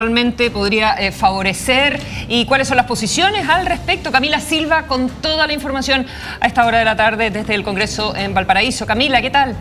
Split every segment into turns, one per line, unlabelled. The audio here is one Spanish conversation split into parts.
realmente podría favorecer y cuáles son las posiciones al respecto. Camila Silva con toda la información a esta hora de la tarde desde el Congreso en Valparaíso. Camila, ¿qué tal?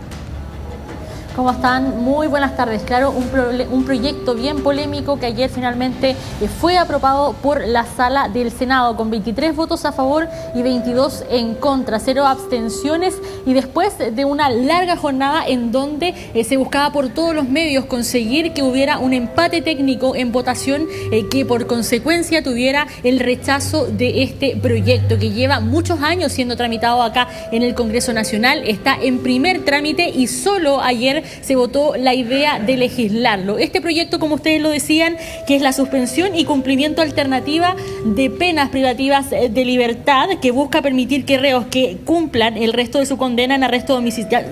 ¿Cómo están? Muy buenas tardes. Claro, un proyecto bien polémico que ayer finalmente fue aprobado por la Sala del Senado con 23 votos a favor y 22 en contra, 0 abstenciones, y después de una larga jornada en donde se buscaba por todos los medios conseguir que hubiera un empate técnico en votación que por consecuencia tuviera el rechazo de este proyecto que lleva muchos años siendo tramitado acá en el Congreso Nacional. Está en primer trámite y solo ayer se votó la idea de legislarlo. Este proyecto, como ustedes lo decían, que es la suspensión y cumplimiento alternativa de penas privativas de libertad, que busca permitir que reos que cumplan el resto de su condena en arresto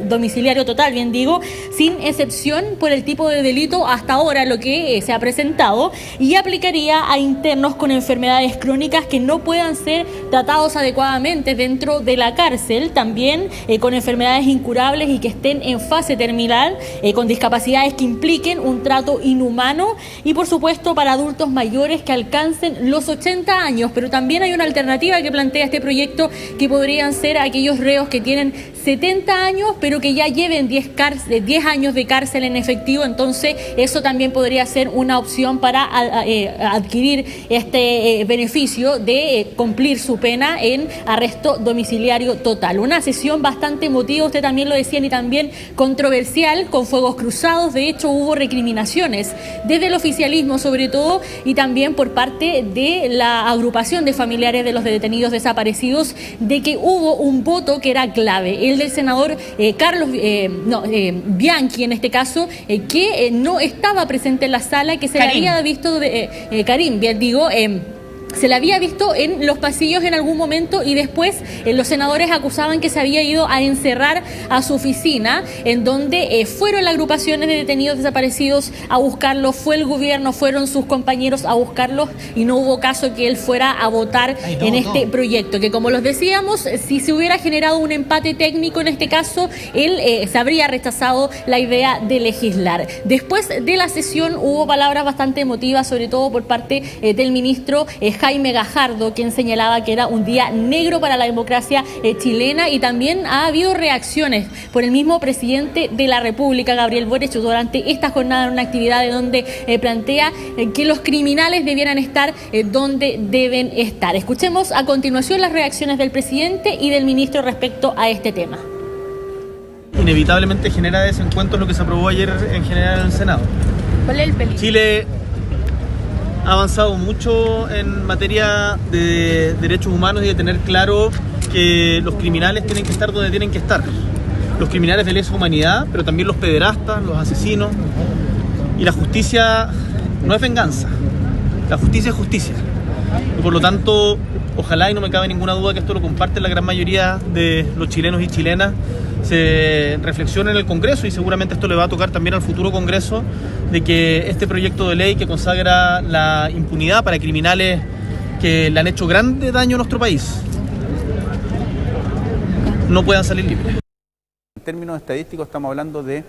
domiciliario total, bien digo, sin excepción por el tipo de delito hasta ahora lo que se ha presentado, y aplicaría a internos con enfermedades crónicas que no puedan ser tratados adecuadamente dentro de la cárcel, también con enfermedades incurables y que estén en fase terminal, con discapacidades que impliquen un trato inhumano, y por supuesto para adultos mayores que alcancen los 80 años. Pero también hay una alternativa que plantea este proyecto, que podrían ser aquellos reos que tienen 70 años pero que ya lleven 10 años de cárcel en efectivo. Entonces eso también podría ser una opción para adquirir este beneficio de cumplir su pena en arresto domiciliario total. Una sesión bastante emotiva, usted también lo decían, y también controversial, con fuegos cruzados. De hecho, hubo recriminaciones desde el oficialismo sobre todo, y también por parte de la agrupación de familiares de los detenidos desaparecidos, de que hubo un voto que era clave, el del senador Bianchi, en este caso, que no estaba presente en la sala, que se le había visto, Karim, bien digo, se la había visto en los pasillos en algún momento, y después los senadores acusaban que se había ido a encerrar a su oficina, en donde fueron las agrupaciones de detenidos desaparecidos a buscarlo, fue el gobierno, fueron sus compañeros a buscarlos, y no hubo caso que él fuera a votar en este proyecto, que como los decíamos, si se hubiera generado un empate técnico en este caso, él se habría rechazado la idea de legislar. Después de la sesión hubo palabras bastante emotivas, sobre todo por parte del ministro Jaime Gajardo, quien señalaba que era un día negro para la democracia chilena, y también ha habido reacciones por el mismo presidente de la República, Gabriel Boric, durante esta jornada en una actividad de donde plantea que los criminales debieran estar donde deben estar. Escuchemos a continuación las reacciones del presidente y del ministro respecto a este tema.
Inevitablemente genera desencuentros lo que se aprobó ayer en general en el Senado.
¿Cuál es el peligro?
Chile ha avanzado mucho en materia de derechos humanos y de tener claro que los criminales tienen que estar donde tienen que estar. Los criminales de lesa humanidad, pero también los pederastas, los asesinos. Y la justicia no es venganza, la justicia es justicia. Y por lo tanto, ojalá, y no me cabe ninguna duda que esto lo comparten la gran mayoría de los chilenos y chilenas, se reflexione en el Congreso, y seguramente esto le va a tocar también al futuro Congreso, de que este proyecto de ley que consagra la impunidad para criminales que le han hecho grande daño a nuestro país no puedan salir libres.
En términos estadísticos estamos hablando de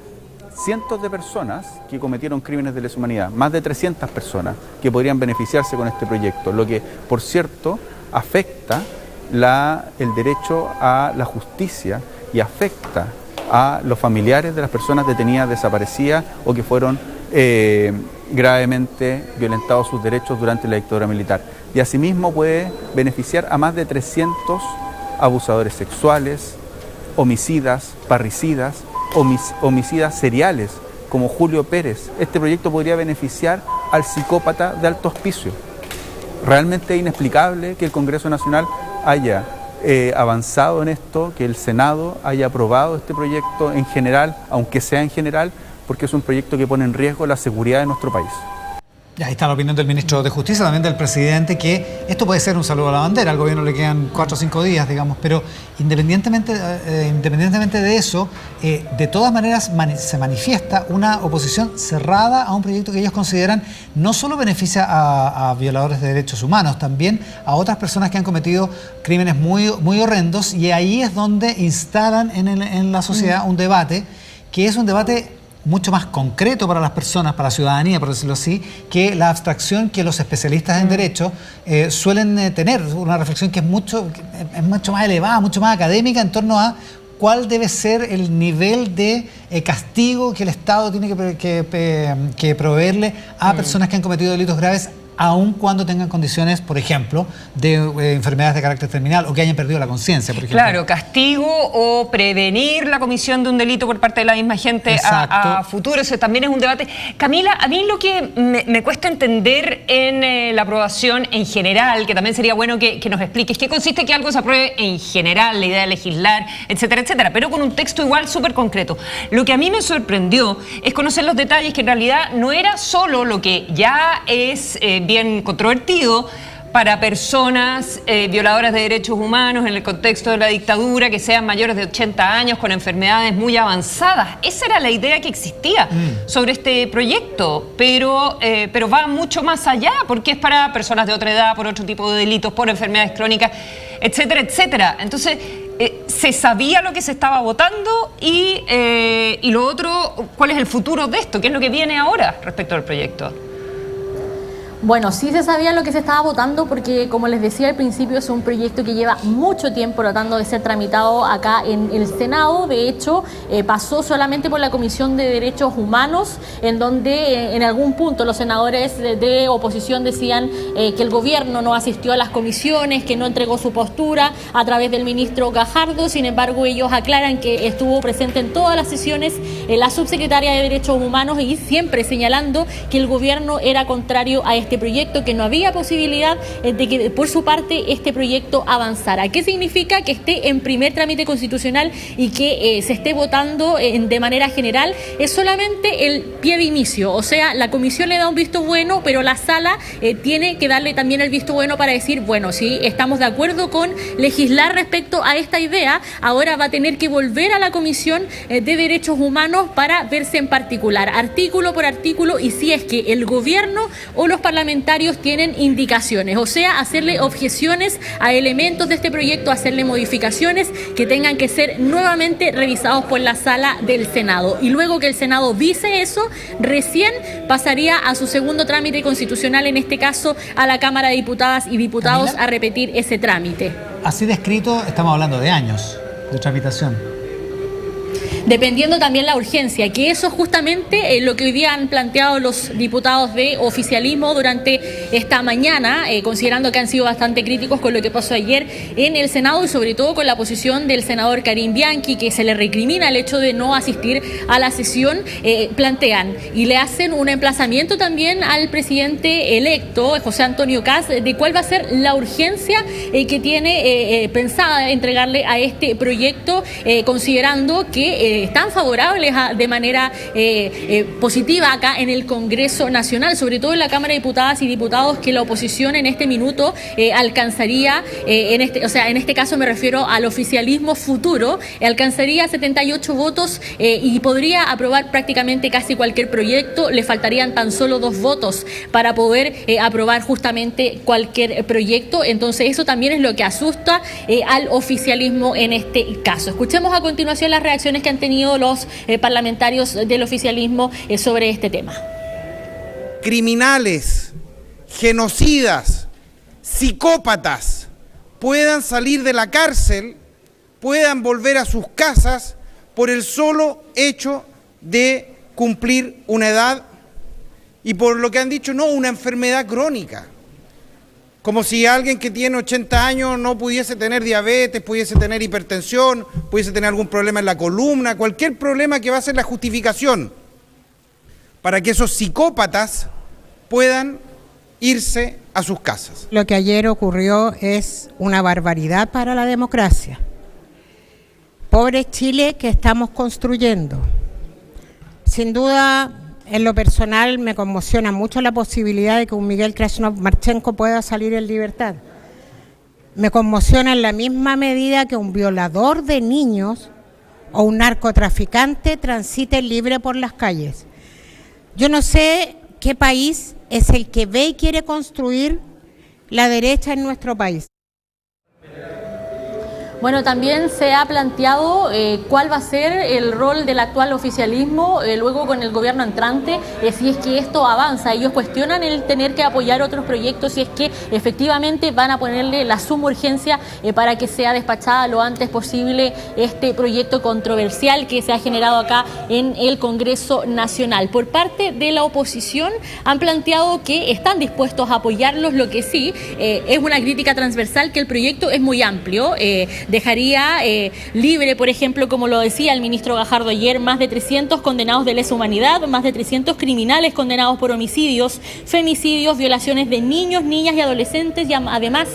cientos de personas que cometieron crímenes de lesa humanidad, más de 300 personas que podrían beneficiarse con este proyecto, lo que, por cierto, afecta el derecho a la justicia y afecta a los familiares de las personas detenidas, desaparecidas o que fueron gravemente violentados sus derechos durante la dictadura militar. Y asimismo puede beneficiar a más de 300 abusadores sexuales, homicidas, parricidas, homicidas seriales, como Julio Pérez. Este proyecto podría beneficiar al psicópata de alto hospicio. Realmente es inexplicable que el Congreso Nacional haya avanzado en esto, que el Senado haya aprobado este proyecto en general, aunque sea en general, porque es un proyecto que pone en riesgo la seguridad de nuestro país.
Y ahí está la opinión del ministro de Justicia, también del presidente, que esto puede ser un saludo a la bandera. Al gobierno le quedan 4 o 5 días, digamos, pero independientemente de eso, de todas maneras se manifiesta una oposición cerrada a un proyecto que ellos consideran no solo beneficia a violadores de derechos humanos, también a otras personas que han cometido crímenes muy, muy horrendos, y ahí es donde instalan en la sociedad un debate que es un debate mucho más concreto para las personas, para la ciudadanía, por decirlo así, que la abstracción que los especialistas en derecho suelen tener, una reflexión que es mucho más elevada, mucho más académica en torno a cuál debe ser el nivel de castigo que el Estado tiene que proveerle a personas que han cometido delitos graves, aun cuando tengan condiciones, por ejemplo, de enfermedades de carácter terminal o que hayan perdido la conciencia, por ejemplo.
Claro, castigo o prevenir la comisión de un delito por parte de la misma gente a futuro. Eso también es un debate. Camila, a mí lo que me cuesta entender en la aprobación en general, que también sería bueno que nos expliques, qué consiste que algo se apruebe en general, la idea de legislar, etcétera, etcétera, pero con un texto igual súper concreto. Lo que a mí me sorprendió es conocer los detalles, que en realidad no era solo lo que ya es bien controvertido para personas violadoras de derechos humanos en el contexto de la dictadura, que sean mayores de 80 años con enfermedades muy avanzadas. Esa era la idea que existía sobre este proyecto, pero va mucho más allá, porque es para personas de otra edad, por otro tipo de delitos, por enfermedades crónicas, etcétera, etcétera. Entonces, se sabía lo que se estaba votando y lo otro, ¿cuál es el futuro de esto? ¿Qué es lo que viene ahora respecto al proyecto?
Bueno, sí se sabía lo que se estaba votando porque, como les decía al principio, es un proyecto que lleva mucho tiempo tratando de ser tramitado acá en el Senado. De hecho, pasó solamente por la Comisión de Derechos Humanos, en donde en algún punto los senadores de oposición decían que el gobierno no asistió a las comisiones, que no entregó su postura a través del ministro Gajardo. Sin embargo, ellos aclaran que estuvo presente en todas las sesiones la subsecretaria de Derechos Humanos y siempre señalando que el gobierno era contrario a este proyecto, que no había posibilidad de que por su parte este proyecto avanzara. ¿Qué significa? Que esté en primer trámite constitucional y que se esté votando de manera general. Es solamente el pie de inicio, o sea, la comisión le da un visto bueno, pero la sala tiene que darle también el visto bueno para decir, bueno, sí, estamos de acuerdo con legislar respecto a esta idea. Ahora va a tener que volver a la Comisión de Derechos Humanos para verse en particular, artículo por artículo, y si es que el gobierno o los parlamentarios tienen indicaciones, o sea, hacerle objeciones a elementos de este proyecto, hacerle modificaciones que tengan que ser nuevamente revisados por la sala del Senado. Y luego que el Senado dice eso, recién pasaría a su segundo trámite constitucional, en este caso a la Cámara de Diputadas y Diputados, a repetir ese trámite.
Así descrito, estamos hablando de años de tramitación.
Dependiendo también la urgencia, que eso es justamente lo que hoy día han planteado los diputados de oficialismo durante esta mañana, considerando que han sido bastante críticos con lo que pasó ayer en el Senado y sobre todo con la posición del senador Karim Bianchi, que se le recrimina el hecho de no asistir a la sesión. Plantean y le hacen un emplazamiento también al presidente electo, José Antonio Kast, de cuál va a ser la urgencia que tiene pensada entregarle a este proyecto, considerando que están favorables de manera positiva acá en el Congreso Nacional, sobre todo en la Cámara de Diputadas y Diputados, que la oposición en este minuto alcanzaría, en este caso me refiero al oficialismo futuro, alcanzaría 78 votos y podría aprobar prácticamente casi cualquier proyecto. Le faltarían tan solo 2 votos para poder aprobar justamente cualquier proyecto. Entonces eso también es lo que asusta al oficialismo en este caso. Escuchemos a continuación las reacciones que han tenido los parlamentarios del oficialismo sobre este tema.
Criminales, genocidas, psicópatas puedan salir de la cárcel, puedan volver a sus casas por el solo hecho de cumplir una edad y por lo que han dicho, no, una enfermedad crónica. Como si alguien que tiene 80 años no pudiese tener diabetes, pudiese tener hipertensión, pudiese tener algún problema en la columna, cualquier problema que va a ser la justificación para que esos psicópatas puedan irse a sus casas.
Lo que ayer ocurrió es una barbaridad para la democracia. Pobre Chile que estamos construyendo. Sin duda, en lo personal me conmociona mucho la posibilidad de que un Miguel Krasnov-Marchenko pueda salir en libertad. Me conmociona en la misma medida que un violador de niños o un narcotraficante transite libre por las calles. Yo no sé qué país es el que ve y quiere construir la derecha en nuestro país.
Bueno, también se ha planteado cuál va a ser el rol del actual oficialismo luego con el gobierno entrante, si es que esto avanza. Ellos cuestionan el tener que apoyar otros proyectos, si es que efectivamente van a ponerle la suma urgencia para que sea despachada lo antes posible este proyecto controversial que se ha generado acá en el Congreso Nacional. Por parte de la oposición han planteado que están dispuestos a apoyarlos, lo que sí es una crítica transversal que el proyecto es muy amplio. Dejaría libre, por ejemplo, como lo decía el ministro Gajardo ayer, más de 300 condenados de lesa humanidad, más de 300 criminales condenados por homicidios, femicidios, violaciones de niños, niñas y adolescentes y además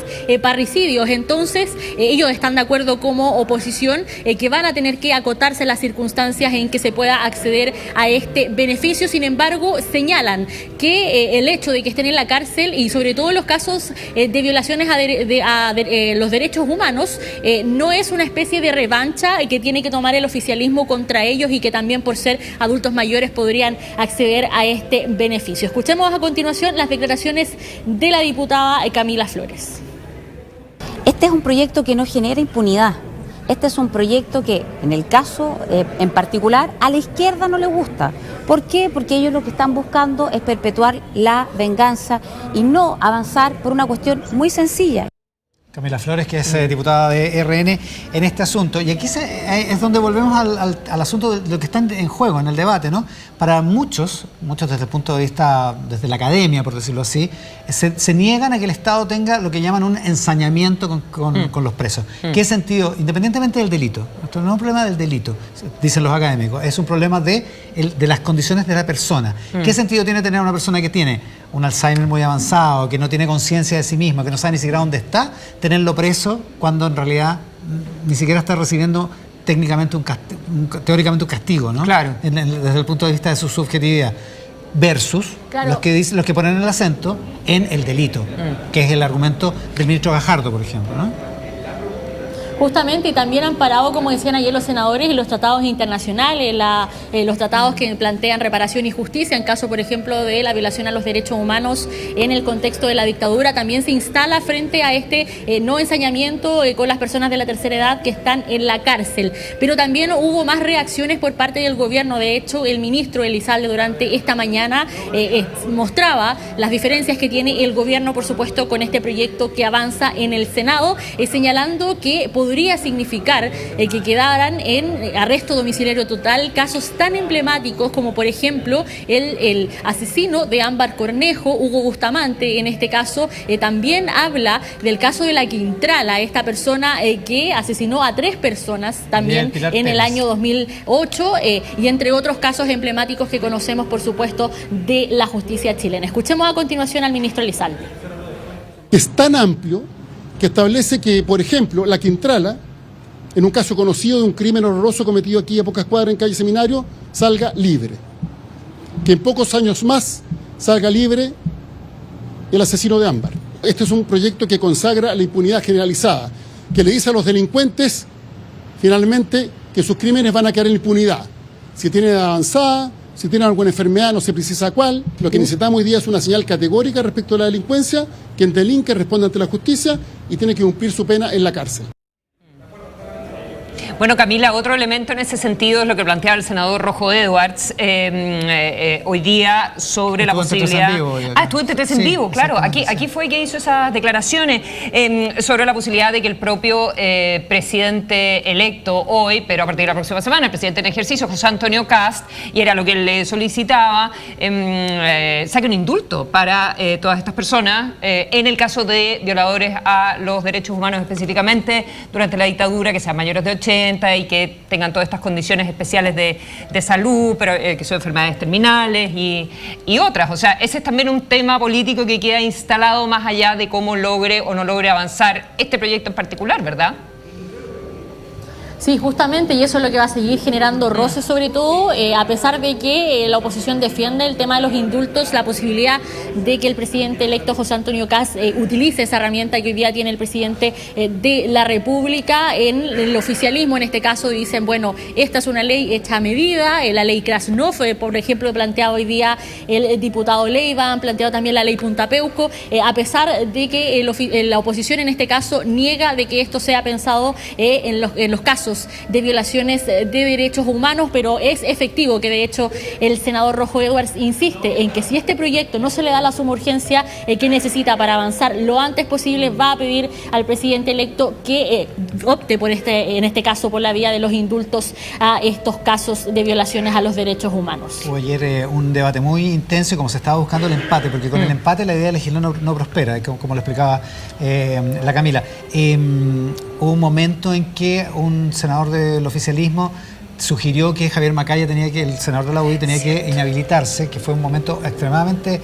parricidios. Entonces, ellos están de acuerdo como oposición que van a tener que acotarse las circunstancias en que se pueda acceder a este beneficio. Sin embargo, señalan que el hecho de que estén en la cárcel y sobre todo los casos de violaciones a los derechos humanos no es una especie de revancha que tiene que tomar el oficialismo contra ellos y que también por ser adultos mayores podrían acceder a este beneficio. Escuchemos a continuación las declaraciones de la diputada Camila Flores.
Este es un proyecto que no genera impunidad. Este es un proyecto que, en el caso en particular, a la izquierda no le gusta. ¿Por qué? Porque ellos lo que están buscando es perpetuar la venganza y no avanzar por una cuestión muy sencilla.
Camila Flores, que es diputada de RN en este asunto. Y aquí es donde volvemos al asunto de lo que está en juego, en el debate, ¿no? Para muchos desde el punto de vista, desde la academia, por decirlo así, se niegan a que el Estado tenga lo que llaman un ensañamiento con los presos. ¿Qué sentido? Independientemente del delito. Esto no es un problema del delito, dicen los académicos, es un problema de las condiciones de la persona. ¿Qué sentido tiene tener a una persona que tiene un Alzheimer muy avanzado, que no tiene conciencia de sí misma, que no sabe ni siquiera dónde está, tenerlo preso cuando en realidad ni siquiera está recibiendo técnicamente teóricamente un castigo, ¿no? Claro. Desde el punto de vista de su subjetividad. Versus claro, los que ponen el acento en el delito, que es el argumento del ministro Gajardo, por ejemplo, ¿no?
Justamente, y también han parado, como decían ayer los senadores, y los tratados internacionales, los tratados que plantean reparación y justicia en caso, por ejemplo, de la violación a los derechos humanos en el contexto de la dictadura. También se instala frente a este no ensañamiento con las personas de la tercera edad que están en la cárcel. Pero también hubo más reacciones por parte del gobierno. De hecho, el ministro Elizalde durante esta mañana mostraba las diferencias que tiene el gobierno, por supuesto, con este proyecto que avanza en el Senado, señalando que podría significar que quedaran en arresto domiciliario total casos tan emblemáticos como, por ejemplo, el asesino de Ámbar Cornejo, Hugo Bustamante. En este caso también habla del caso de la Quintrala, esta persona que asesinó a 3 personas también en el año 2008 y entre otros casos emblemáticos que conocemos, por supuesto, de la justicia chilena. Escuchemos a continuación al ministro Elizalde.
Es tan amplio que establece que, por ejemplo, la Quintrala, en un caso conocido de un crimen horroroso cometido aquí a pocas cuadras en calle Seminario, salga libre. Que en pocos años más salga libre el asesino de Ámbar. Este es un proyecto que consagra la impunidad generalizada, que le dice a los delincuentes, finalmente, que sus crímenes van a quedar en impunidad. Si tienen edad avanzada, si tienen alguna enfermedad, no se precisa cuál. Lo que necesitamos hoy día es una señal categórica respecto a la delincuencia, quien delinque responde ante la justicia y tiene que cumplir su pena en la cárcel.
Bueno, Camila, otro elemento en ese sentido es lo que planteaba el senador Rojo Edwards hoy día sobre la posibilidad... Estuvo en TTS en vivo, claro. Aquí fue que hizo esas declaraciones sobre la posibilidad de que el propio presidente electo hoy, pero a partir de la próxima semana, el presidente en ejercicio, José Antonio Kast, y era lo que él le solicitaba, saque un indulto para todas estas personas en el caso de violadores a los derechos humanos específicamente durante la dictadura, que sean mayores de 80 y que tengan todas estas condiciones especiales de salud, pero que son enfermedades terminales y otras. O sea, ese es también un tema político que queda instalado más allá de cómo logre o no logre avanzar este proyecto en particular, ¿verdad?
Sí, justamente, y eso es lo que va a seguir generando roces, sobre todo, a pesar de que la oposición defiende el tema de los indultos, la posibilidad de que el presidente electo José Antonio Kast utilice esa herramienta que hoy día tiene el presidente de la República. En el oficialismo, en este caso, dicen, bueno, esta es una ley hecha a medida, la ley Krasnov, por ejemplo, planteado hoy día el diputado Leiva, han planteado también la ley Punta Peuco, a pesar de que la oposición en este caso niega de que esto sea pensado en los casos de violaciones de derechos humanos, pero es efectivo que de hecho el senador Rojo Edwards insiste en que si este proyecto no se le da la suma urgencia que necesita para avanzar lo antes posible, va a pedir al presidente electo que opte por en este caso por la vía de los indultos a estos casos de violaciones a los derechos humanos.
Hubo ayer un debate muy intenso y como se estaba buscando el empate, porque con el empate la idea de legislar no prospera, como lo explicaba la Camila. Hubo un momento en que un senador del oficialismo sugirió que Javier Macaya el senador de la UDI tenía que inhabilitarse, que fue un momento extremadamente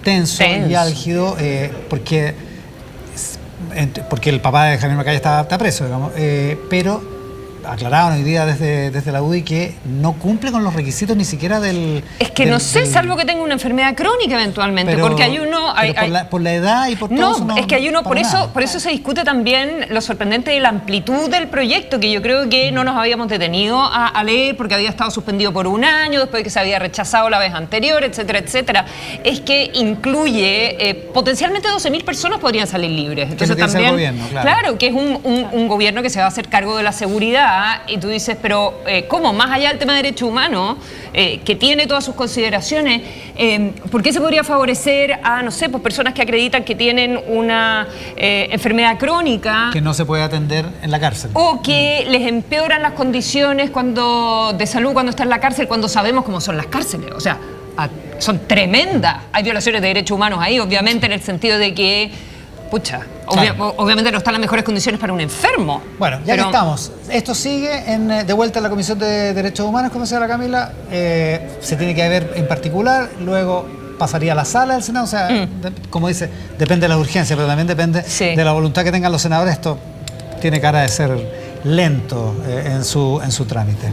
tenso y álgido, porque el papá de Javier Macaya está preso, digamos, pero aclararon hoy día desde la UDI que no cumple con los requisitos ni siquiera del...
Es que no sé, salvo que tenga una enfermedad crónica eventualmente, porque hay uno...
por la edad y por todo eso.
No, es que hay uno, por eso se discute también lo sorprendente de la amplitud del proyecto, que yo creo que no nos habíamos detenido a leer porque había estado suspendido por un año, después de que se había rechazado la vez anterior, etcétera, etcétera. Es que incluye, potencialmente 12.000 personas podrían salir libres. Entonces también, el gobierno, claro, que es un gobierno que se va a hacer cargo de la seguridad. Y tú dices, pero ¿cómo? Más allá del tema de derechos humanos, que tiene todas sus consideraciones, ¿por qué se podría favorecer a, no sé, pues personas que acreditan que tienen una enfermedad crónica?
Que no se puede atender en la cárcel.
O que les empeoran las condiciones de salud cuando está en la cárcel, cuando sabemos cómo son las cárceles. O sea, son tremendas. Hay violaciones de derechos humanos ahí, obviamente, en el sentido de que... Pucha, obviamente no están las mejores condiciones para un enfermo.
Bueno, ya que estamos, esto sigue de vuelta en la Comisión de Derechos Humanos, como decía la Camila, se tiene que ver en particular, luego pasaría a la sala del Senado, o sea, como dice, depende de las urgencias, pero también depende de la voluntad que tengan los senadores. Esto tiene cara de ser lento en su trámite.